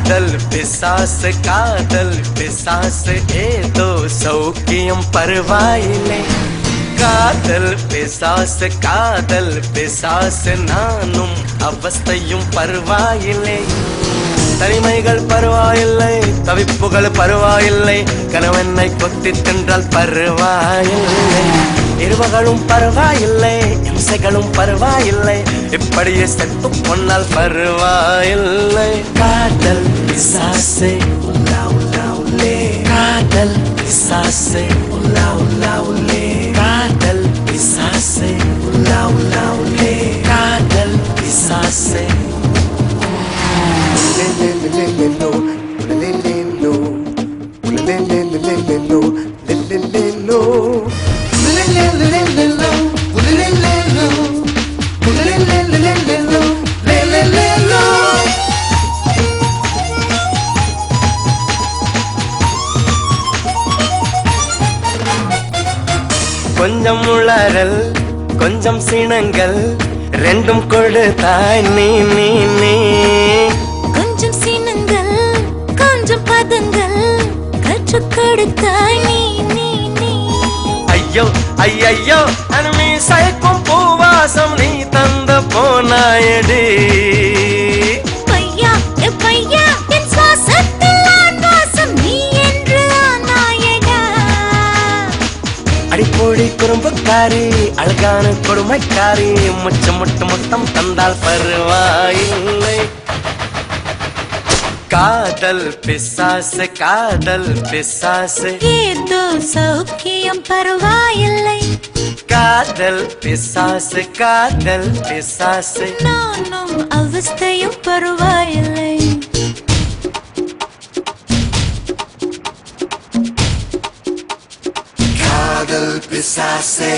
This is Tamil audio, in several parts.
காதல் பிசாசு ஏதோ சௌக்கியம் பரவாயில்லை. காதல் பிசாசு நானும் அவஸ்தையும் பரவாயில்லை. தனிமைகள் பரவாயில்லை, தவிப்புகள் பரவாயில்லை, கணவனை கொத்தி தின்றால் பரவாயில்லை. இருவகளும் பரவாயில்லை, இம்சைகளும் பரவாயில்லை, இப்படியே செத்து பொன்னால் பரவாயில்லை. காதல் பிசாசே உலா உலா உலே, காதல் பிசாசே உலா உலா உலே, காதல் பிசாசே உலா உலா உலே, காதல் பிசாசே. கொஞ்சம் உளறல் கொஞ்சம் சினங்கள் ரெண்டும் கொடுத்தாய் நீ நீ நீ. கொஞ்சம் சினங்கள் கொஞ்சம் பதங்கள் கற்றுக் கொடுத்தாய் நீ நீ நீ. ஐயோ ஐயோ அனுமி சயக்கும் பூவாசம் நீ தந்த போனாயடி. பையா பையா என் சுவாசத்தில் ஆன்வாசம் நீ என்று ஆனாயடா. அடிப்பொடி குறும்புக்காரி அழகான கொடுமைக்காரி, முச்சம் முட்டு முத்தம் தந்தால் பரவாயில்லை. காதல் பிசாசு ஏதோ சௌக்கியம் பரவாயில்லை. காதல் பிசாசு நானும் அவஸ்தையும் பரவாயில்லை. காதல் பிசாசே.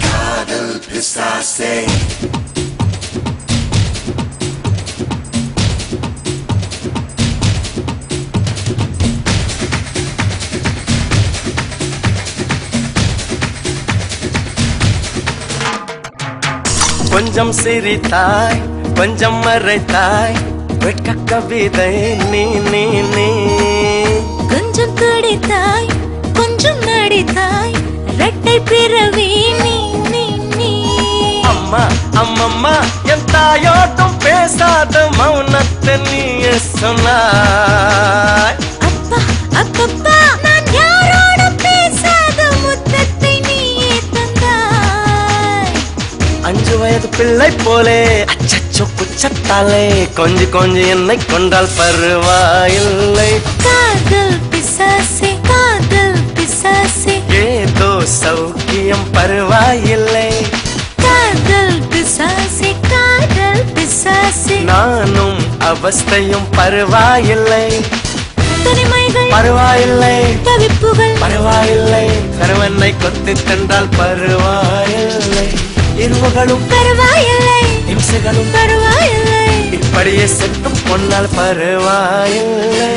காதல் பிசாசே. கொஞ்சம் சிரித்தாய் கொஞ்சம் மறைத்தாய் வெட்க கவிதை நீ நீ நீ. கொஞ்சம் துடித்தாய் கொஞ்சம் நடித்தாய் இரட்டை பிறவி நீ நீ நீ. அம்மா அம்மம்மா என் தாயோட்டும் பேசாத மௌனத்தை நீ சொன்னாய். அப்பா அப்பப்பா நான் யாரோட பேசாத முத்தத்தை நீயே தந்தாய். 5 வயது பிள்ளை போலே அச்சச்சோ குச்சத்தாலே கொஞ்சி கொஞ்சி என்னை கொண்டால் பரவாயில்லை. காதல் பிசாசே ஏதோ சௌக்கியம் பரவாயில்லை. காதல் பிசாசே நானும் அவஸ்தையும் பரவாயில்லை. தனிமைகள் பரவாயில்லை, தவிப்புகள் பரவாயில்லை, கணவனை கொத்தி தந்தால் பரவாயில்லை. இருவகளும் பரவாயில்லை, இம்சைகளும் பரவாயில்லை, இப்படியே செத்தும் பொன்னால் பரவாயில்லை.